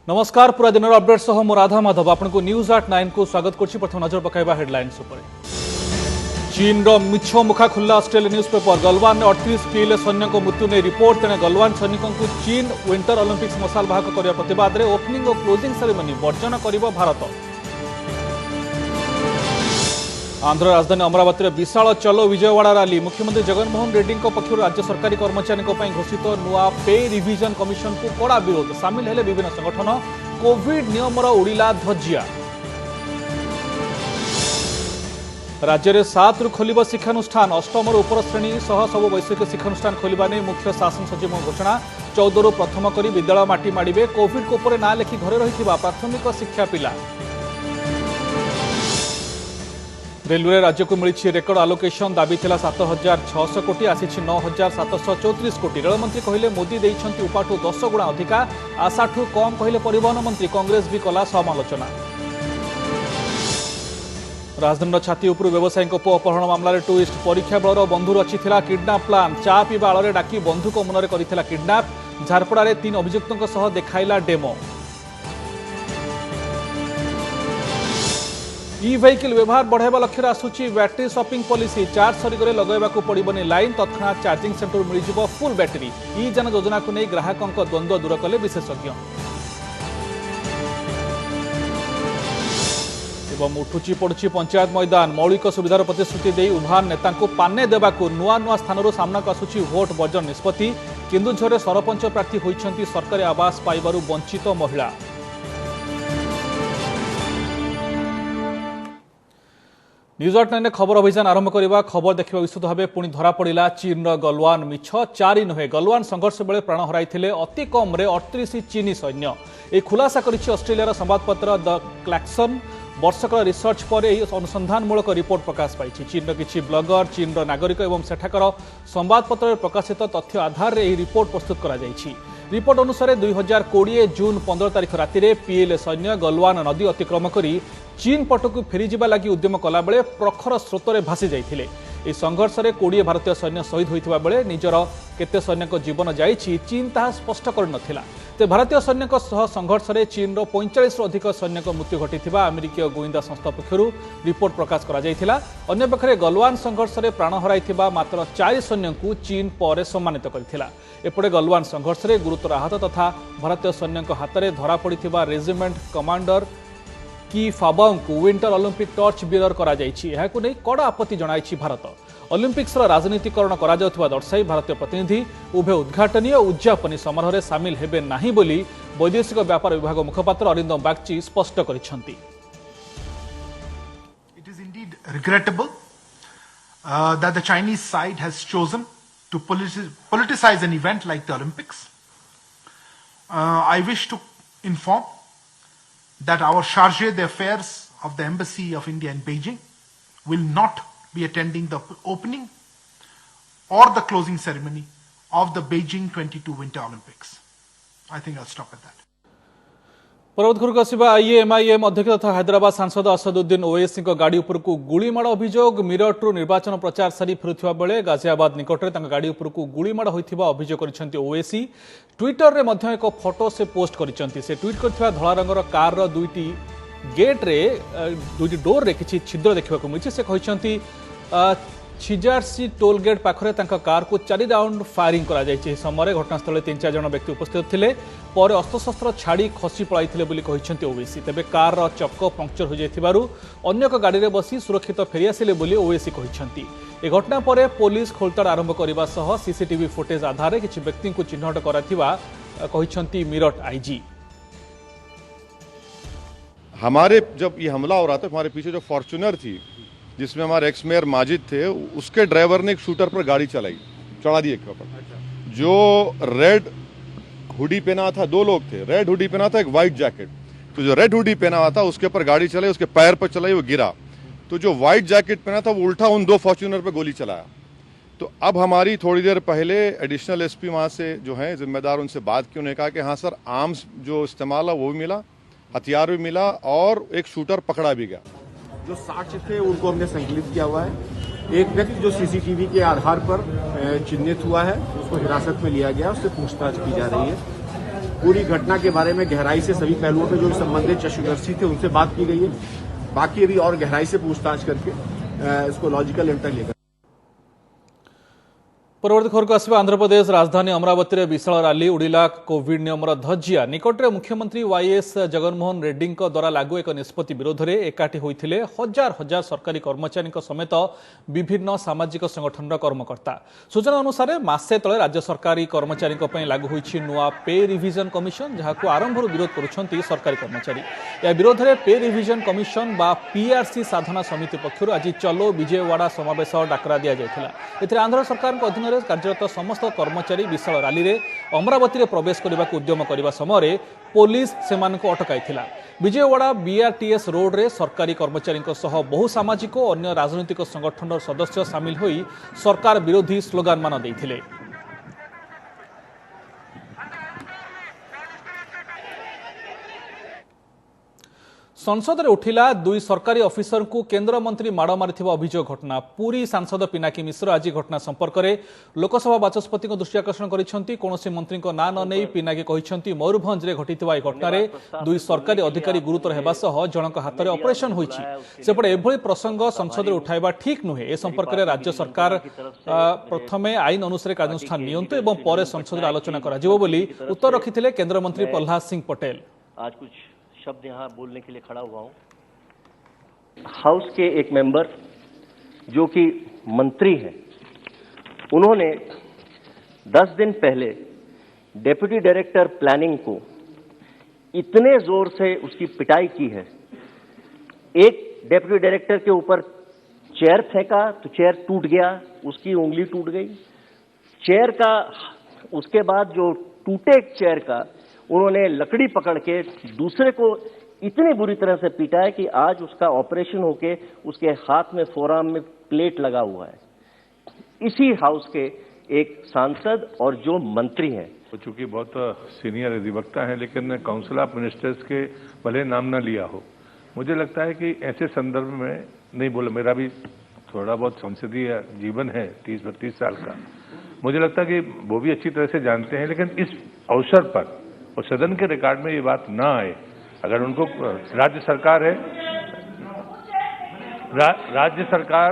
नमस्कार पूरा दिन अपडेट सह मो राधा माधव आपको न्यूज आट 9 को स्वागत करछि। प्रथम नजर पकाइबा हेडलाइंस उपर। चीन रो मिछ मुखा खुल्ला ऑस्ट्रेलिया न्यूज पेपर। गलवान में 38 पीएलए सैन्य को मृत्यु ने रिपोर्ट। तेने गलवान सैनिकों को चीन विंटर ओलंपिक्स मसाल वाहक करने प्रतिवाद में ओपनिंग और क्लोजिंग सेरेमनी वर्जन करिबो भारत। आंध्र राजधानी अमरावती विशाल चलो विजयवाड़ा रैली। मुख्यमंत्री जगनमोहन रेड्डी पक्षर राज्य सरकारी कर्मचारी घोषित नुआ पे रिविजन कमिशन को कड़ा विरोध। सामिल हेले विभिन्न संगठन। कोविड नियमर उड़िला धज्जिया। राज्य में 7 रु खोल शिक्षानुष्ठान। अष्टम उपर श्रेणी सह सब वैषयिक शिक्षानुष्ठान खोलने नहीं मुख्य शासन सचिव घोषणा। 14 रु प्रथम कर विद्यालय माटी माड़े। कोविड को ना लेखि घरे रही प्राथमिक शिक्षा पिला। रेलवे राज्य को मिली रेकर्ड आलोकेशन। दाबी थिला 7,600 कोटी आसी 9,734 कोटी। रेलमंत्री कहले मोदी देइछंती उपाठू 10 गुणा अधिका। आशाठू कम कहले परिवहन मंत्री। कांग्रेस भी कला समालोचना। राजधानी छाती उपर व्यवसायी पुओ अपहरण मामलें ट्विस्ट। परीक्षा बलर बंधु रचिथिला किडनैप प्लान। चा पीवा आଳରେ डाकी बंधुक मुନରେ କରିଥିଲା किडनैप। झारपड़ारे 3 अभियुक्तों सह देखाइला डेमो। ई वेहिकल व्यवहार बढ़ावा लक्ष्य आसूची बैटरी शॉपिंग पॉलिसी। चार्ज सरीगरे लगेवा पड़ोनी लाइन। तत्क्षणात चार्जिंग सेंटर मिल फुल बैटरी। ई जन योजना को नहीं ग्राहकों द्वंद्व दूर कले विशेषज्ञ। एवं उठुची पड़ुची पंचायत मैदान। मौलिक सुविधार प्रतिश्रुति दे उभान नेता पाने देवाकू नुआ नुआ स्थान सामना को आसूची भोट बर्जन निष्पत्ति। केन्दुझर सरपंच प्रार्थी होइछंती सरकारी आवास पाइबारु वंचित महिला। न्यूज आट 9 खबर अभियान आरंभ करवा। खबर देखा विस्तृत भाव पुणी धरा पड़ा चीन गलवान मिछ। 4 नुहे गलवान संघर्ष बेले प्राण हराई अति कम 38 चीनी सैन्य। यह खुलासा करिछि ऑस्ट्रेलिया संवादपत्र द क्लैक्सन। वर्षकर रिसर्च पर अनुसंधानमूलक रिपोर्ट प्रकाश पाई। चीन किछि ब्लगर चीन नागरिक और सेठाकर संवादपत्र प्रकाशित तथ्य आधार में रिपोर्ट प्रस्तुत करा जायछि। रिपोर्ट अनुसार 2020 जून 15 तारिख राति पीएलए सैन्य गलवान नदी अतिक्रम करी चीन पटक फेरीजा लगी उद्यम कला बेले प्रखर स्रोत भासी जाइथिले। यह संघर्ष में 20 भारतीय सैन्य शहीद होइथिबा बेले निजर केते सैन्य जीवन जाइछि चीन ताहा स्पष्ट कर नथिला। ते भारतीय सैन्य संघर्ष में चीन 45 अधिक सैन्य मृत्यु घटिथिबा अमेरिकीय गोइंदा संस्था पक्षरु रिपोर्ट प्रकाश करा जाइथिला। अन्य पक्षरे गलवान संघर्ष में प्राण हराइथिबा मात्र 4 सैन्य को चीन पर सम्मानित करथिला। एपटे गलवान संघर्ष में गुरुतर आहत तथा भारतीय सैन्य हाथ में धरा पड़िथिबा रेजिमेंट कमांडर की फाबांग को विंटर ओलंपिक टॉर्च बियर करा जायछि। एहाकु नै कड़ा आपत्ति जणाइछि भारत। ओलंपिक्स राजनीतिकरण करा जाउथबा दर्शाई भारतीय प्रतिनिधि उभय उद्घाटनी और उद्यापनी समारोह में सामिल हेबे नाही बोली वैदेशिक व्यापार विभाग मुखपात्र अरिंदम बागची स्पष्ट करिसेंति। It is indeed regrettable that the Chinese side has chosen to politicize an event like the Olympics. I wish to inform that our chargé d'affaires of the Embassy of India in Beijing will not be attending the opening or the closing ceremony of the Beijing 22 Winter Olympics. I think I'll stop at that. परवतखुरकसिबा AIMIM अध्यक्ष तथा हैदराबाद सांसद असदुद्दीन ओवैसी गाड़ी उपरकू गुलीमाड़ अभियोग। मीरठरू निर्वाचन प्रचार सारी फेरुथिबा बेले गाजियाबाद निकटरे तांका गाड़ी उपरकू गुलीमाड़ होइथिबा अभियोग करिसेंती ओवैसी। ट्विटर रे मध्य एक फोटो से पोस्ट करिसेंती। से ट्वीट करथिबा धला रंगर कार रो दुईटी गेट रे दुईटी डोर रे किछि छिद्र देखिबाकू मिछि। से कहिसेंती छिजारसी टोल गेट पाखरे तांका कार को 4 राउंड फायरिंग करा जायछि। समय घटनास्थल 3-4 जन व्यक्ति उपस्थित थिले। पर अस्त्रशस्त्र छाड़ी खसी पड़ाइथिले बोली कहिसेंती ओवैसी। तेबे कार रो चक्क पंक्चर हो जायथिबारु अन्य एक गाड़ी रे बसी सुरक्षित फेरी आसिले बोली ओवैसी कहिसेंती। ए घटना पर पुलिस खोलताड़ आरंभ करबा सह सीसीटीवी फुटेज आधार रे किछि व्यक्ति को चिन्हट कराथिबा कहिसेंती मीरठ आईजी। हमारे जब ये हमला हो रहा था हमारे पीछे जो फॉर्च्यूनर थी जिसमें हमारे एक्स मेयर माजिद थे उसके ड्राइवर ने एक शूटर पर गाड़ी चलाई चढ़ा दी एक ऊपर। जो रेड हुडी पहना था 2 लोग थे। रेड हुडी पहना था एक वाइट जैकेट। तो जो रेड हुडी पहना हुआ था उसके ऊपर गाड़ी चलाई उसके पैर पर चलाई वो गिरा। तो जो वाइट जैकेट पहना था वो उल्टा उन 2 फॉर्च्यूनर पर गोली चलाया। तो अब हमारी थोड़ी देर पहले एडिशनल एसपी वहाँ से जो है जिम्मेदार उनसे बात की। उन्होंने कहा कि हाँ सर आर्म्स जो इस्तेमाल है वो भी मिला, हथियार भी मिला और एक शूटर पकड़ा भी गया। जो साक्ष्य थे उनको हमने संकलित किया हुआ है। एक व्यक्ति जो सीसीटीवी के आधार पर चिन्हित हुआ है उसको हिरासत में लिया गया, उससे पूछताछ की जा रही है। पूरी घटना के बारे में गहराई से सभी पहलुओं पे जो संबंधित चक्षुदर्शी थे उनसे बात की गई है। बाकी अभी और गहराई से पूछताछ करके इसको लॉजिकल एंड तक लेकर। परवर्ती खबर को आसवा आंध्रप्रदेश राजधानी अमरावती में विशाल रैली उड़िला कोविड नियमर धज्जिया निकटरे मुख्यमंत्री वाईएस जगनमोहन रेड्डी द्वारा लागू एक निष्पत्ति विरोध में एकाठी होते हजार हजार सरकारी कर्मचारी समेत विभिन्न सामाजिक संगठन कर्मकर्ता। सूचना अनुसार मासे तले राज्य सरकारी कर्मचारी लागू होईछि नुआ पे रिविजन कमिशन जहां आरंभ विरोध करुछंती सरकारी कर्मचारी। या विरोध में पे रिविजन कमिशन बा पीआरसी साधना समिति पक्षर आज चलो विजयवाड़ा समावेश डाकरा दि जाइथिला। एथिरे आंध्र सरकार अधीन कार्यरत समस्त कर्मचारी विशाल रैली रे अमरावती रे प्रवेश करने को उद्यम करने समय पुलिस सेमानक अटकाई। विजयवाड़ा बीआरटीएस रोड रे सरकारी कर्मचारी बहु सामाजिक और अन्य राजनीतिक संगठन सदस्य सामिल होई सरकार विरोधी स्लोगान मान देइथिले। संसद में उठिला दुई सरकारी ऑफिसर को केंद्र मंत्री माड़ मारिथिबा अभियोग घटना। पूरी सांसद पिनाकी मिश्र आज घटना संपर्क में लोकसभा बाचस्पति दृष्टि आकर्षण करिसेंती। कोनोसी मंत्री ना न नहीं पिनाकी कहिसेंती मयूरभंज रे घटिथिबा घटना रे दुई सरकारी अधिकारी गुरुतर हेबा सह जनक हाथ में ऑपरेशन होईछि। सेपटे एभली प्रसंग संसद में उठाइबा ठीक नुहे। ए संपर्क में राज्य सरकार प्रथमे आईन अनुसार कार्यानुष्ठान नियंतु एवं परे संसद में आलोचना करा जिवो बोली उत्तर रखिथिले केंद्र मंत्री प्रहलाद सिंह पटेल। आज कुछ शब्द यहाँ बोलने के लिए खड़ा हुआ हूं। हाउस के एक मेंबर जो कि मंत्री हैं, उन्होंने 10 दिन पहले डेप्यूटी डायरेक्टर प्लानिंग को इतने जोर से उसकी पिटाई की है। एक डेप्यूटी डायरेक्टर के ऊपर चेयर फेंका तो चेयर टूट गया, उसकी उंगली टूट गई। चेयर का उसके बाद जो टूटे चेयर का उन्होंने लकड़ी पकड़ के दूसरे को इतनी बुरी तरह से पीटा है कि आज उसका ऑपरेशन होके उसके हाथ में फोरआर्म में प्लेट लगा हुआ है। इसी हाउस के एक सांसद और जो मंत्री हैं, चूंकि बहुत सीनियर अधिवक्ता हैं, लेकिन काउंसिल ऑफ मिनिस्टर्स के भले नाम ना लिया हो, मुझे लगता है कि ऐसे संदर्भ में नहीं बोला। मेरा भी थोड़ा बहुत संसदीय जीवन है 30-32 साल का, मुझे लगता है कि वो भी अच्छी तरह से जानते हैं। लेकिन इस अवसर पर और सदन के रिकॉर्ड में ये बात ना आए, अगर उनको राज्य सरकार है, राज्य सरकार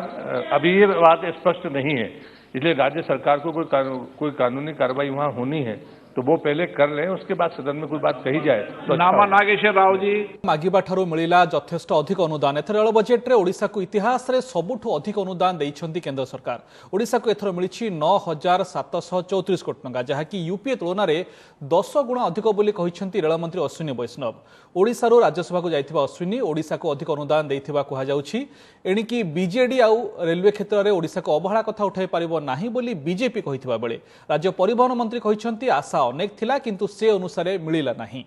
अभी ये बात स्पष्ट नहीं है, इसलिए राज्य सरकार को कोई कानूनी कार्रवाई वहां होनी है तो वो पहले कर लें, उसके बाद सदन में कोई बात कही जाए तो नामा नागेश्वर राव जी मागिबा ठारू मिलिला यथेष्ट अधिक अनुदान। एथर रेल बजेट रे ओडिशा को इतिहास रे सबुठु अधिक अनुदान देइछंती केंद्र सरकार। ओडिशा को एथर मिलिछि 9,734 कोटी टंका, जहाकि यूपीए तुलना रे 10 गुणा अधिक बोली कहिछंती रेल मंत्री अश्विनी वैष्णव। ओडिशा रो राज्यसभा को जाइथिबा अश्विनी ओडिशा को अधिक अनुदान देइथिबा कुहा जाउछि। एणिकी बीजेडी आउ रेलवे क्षेत्र रे ओडिशा को अवहेला कथा उठाई पारिबो नाही बोली बीजेपी कहिथिबा बेले राज्य परिवहन मंत्री कहिछंती आशा अनेक थिला किंतु से अनुसार मिलिला नहीं।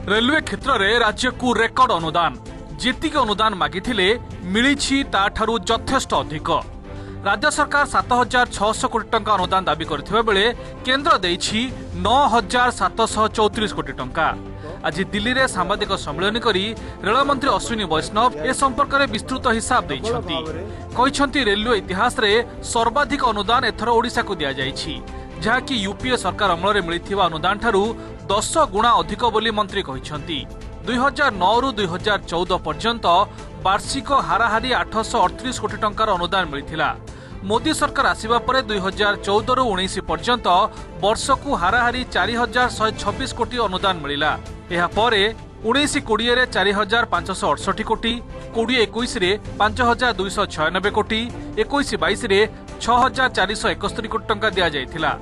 रेलवे क्षेत्र में राज्य को रेकर्ड अनुदान, जेतिक अनुदान मागिथिले मिलिछि ताठारु यथेष्ट अधिक। राज्य सरकार 7,600 कोटी टंका अनुदान दाबी करथिबा बेले केंद्र देइछि 9,734 कोटी टंका। आज दिल्ली रे सांबादिक सम्मेलन करी रेल मंत्री अश्विनी वैष्णव ए संपर्क में विस्तृत हिसाब दैछंती। कहिछंती रेलवे इतिहास रे सर्वाधिक अनुदान एथर ओडिशा को दिया जाइछि, जहाकि यूपीए सरकार अमल रे मिलिथिबा अनुदान ठारू 10 गुणा अधिक बोली मंत्री कहिछंती। 2009 रु 2014 पर्यंत वार्षिक हाराहारी 838 कोटी टंकार अनुदान मिलिथिला। मोदी सरकार आसिबा परे 2014 रु 19 पर्यंत वर्षकु हाराहारी 4,126 कोटी अनुदान मिलिला। एहा परे 19-20 रे 4,568 कोटी, 20-21 रे 5,296 कोटी, 21-22 रे 6,471 कोटी टंका दिया जाइथिला।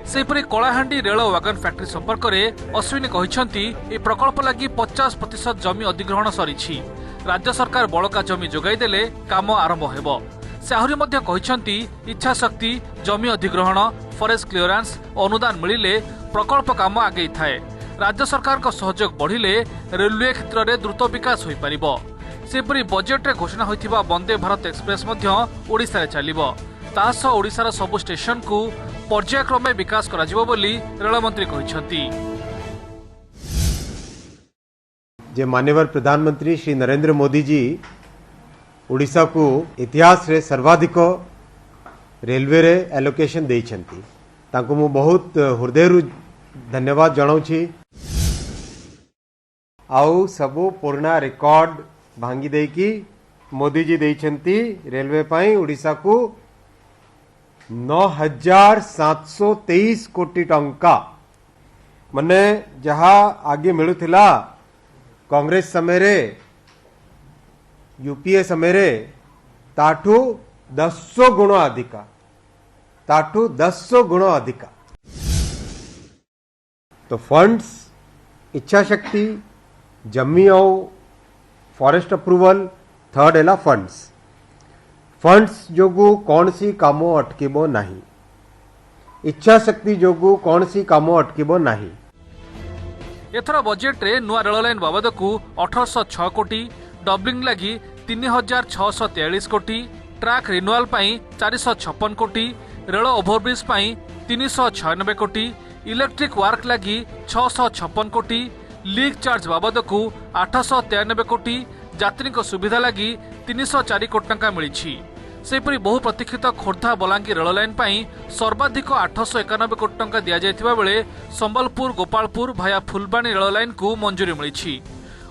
सेपरि कलाहांडी रेल वागन फैक्ट्री संपर्क में अश्विनी कहिछंती ए प्रकल्प लगी 50% जमी अधिग्रहण सरीछि। राज्य सरकार बळका जमी जोगाई देले काम आरंभ हेबो। से आहुरी मध्य कहिछंती इच्छा शक्ति, जमी अधिग्रहण, फरेस्ट क्लियरेंस अनुदान मिलिले प्रकल्प काम आगे थाए। राज्य सरकार को सहयोग बढ़िले रेलवे क्षेत्र में द्रुत विकास होई परिबो। सेपरि बजेट रे घोषणा होइथिबा वंदे भारत एक्सप्रेस मध्य ओडिशा रे चलिबो। तासह ओडिशार सबु स्टेशन को पर्यायक्रमे विकास कराजिबो बोली रेल मंत्री कहिछंती। जे माननीय प्रधानमंत्री श्री नरेंद्र मोदी जी ओडिशा को इतिहास रे सर्वाधिक रेलवे रे एलोकेशन देइछंती। तांको मु बहुत हृदय धन्यवाद जनाऊँगी। आउ सबू पुराना रिकॉर्ड भांगी देकी मोदी जी देइछंती रेलवे पाई ओडिशा को 9,723 कोटी टंका माने जहा आगे मिलुथिला कांग्रेस समय रे यूपीए समय रे ताठू 10 गुण अधिका तो फंड्स इच्छा शक्ति जमी और फॉरेस्ट अप्रूवल थर्ड है फंड्स जोगु कौन सी काम अटकीबो नहीं इच्छा शक्ति जोगु कौन सी काम अटकीबो नहीं। एथर बजेट रे नुआ रेल लाइन बाबद को 1806 कोटी डबलिंग लगी 3643 कोटी ट्रैक रिन्यूअल पाई 456 कोटी रेल ओभरब्रिज पाई 396 कोटी इलेक्ट्रिक वार्क लगी 656 कोटी लीक चार्ज बाबद को 893 कोटी यात्री सुविधा लगी 304 कोटी टंका मिली। सेपरी बहु प्रतीक्षित खोर्धा बलांगीर रेल लाइन पाई सर्वाधिक 891 कोटी टंका दिया जायतिबा बेले संबलपुर गोपालपुर भाया फुलबाणी रेल लाइन को मंजूरी मिली।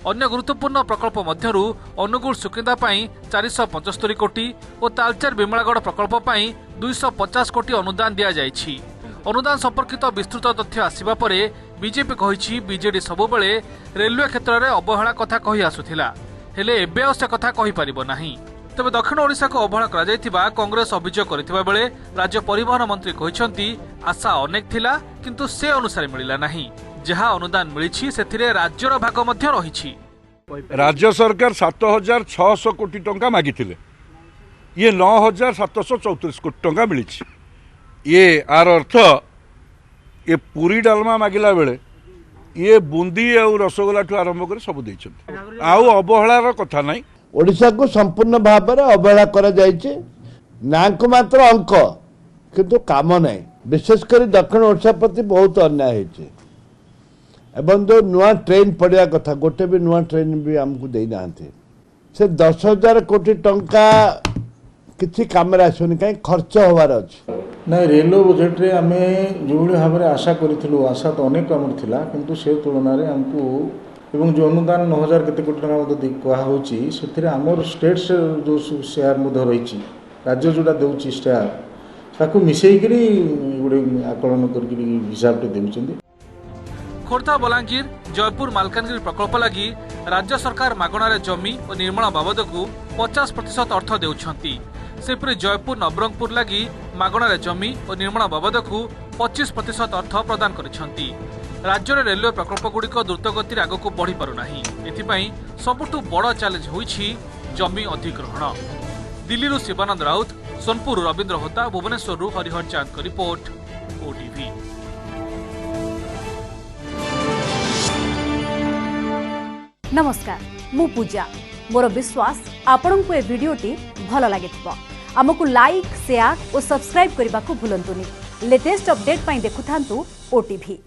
अन्य गुरुत्वपूर्ण प्रकल्प मध्यरु अनुगुल सुकिंदा पाई 475 कोटी और तालचेर बिमलागढ़ प्रकल्प पाई 250 कोटी अनुदान दिया जायछि। अनुदान संपर्कित विस्तृत तथ्य आसिबा परे बीजेपी कहिछि बीजेडी सबुबेले रेलवे क्षेत्र में अवहेला कथा कहि आसुथिला हेले एबे से कथा कहि परिबो नाही। तबे दक्षिण ओडिशा को अवहेला करा जायतिबा कांग्रेस अभियोग करथिबा बेले राज्य परिवहन मंत्री कहिसंती आशा अनेक थिला किंतु से अनुसार मिलिला नाही। जहा अनुदान मिली सेथिरे राज्यर भाग मध्य रहिछि। राज्य सरकार 7,600 कोटी टंका मागिथिले ये 9,734 कोटी टंका मिली। ये आर अर्थ ये पूरी डालमा मागिला बेले ये बूंदी और रसगोला ठू आरंभ कर सब देइछन आउ अवहेलार कथा नाही। ओडिशा को संपूर्ण भाव में अवहेला करा जायछि नाको मात्र अंक किंतु काम नहीं विशेषकर दक्षिण ओडिशा प्रति बहुत अन्याय होइछि एवं जो नुआ ट्रेन पड़िया कथा गोटे भी नुआ ट्रेन भी हमको दे ना से 10,000 कोटी टंका किसी काम आसुनि कहीं खर्च होवार अच्छे ना रेलवे बजेट रे आमे जो भाव में आशा करूँ आशा तो अनेक आम थिला किंतु से तुलन में आमको एवं जो अनुदान 9,000 केते कोटी टंका कहुच्छी से आमर स्टेट जो शेयर रही राज्य जोटा दूसरी शेयर ताकू मिसेकरी गोटे आकलन कर हिसाब टे देउछन्ती। खोर्धा बलांगीर जयपुर मालकानगिरी प्रकल्प लगी राज्य सरकार मागणार जमी और निर्माण बाबद को 50% अर्थ देउछन्ती। सेपरि जयपुर नवरंगपुर लगी मागणार जमी और निर्माण बाबद को 25% अर्थ प्रदान करिसन्ती। राज्य रेलवे प्रकल्प गुड़िक द्रुतगति आग को बढ़ी पारुना एथिपाई सबुठु बड़ चैलेंज होइछि जमी अधिग्रहण। दिल्ली शिवानंद राउत, सोनपुर रविंद्र होता, भुवनेश्वर हरिहर चांद का रिपोर्ट ओटीवी। नमस्कार मु पूजा मोर विश्वास आपण को ए वीडियोटी भल लगे आमको लाइक शेयर और सब्सक्राइब करने को भूलंतुनि। लेटेस्ट अपडेट पाई देखुथांतु ओटीवी।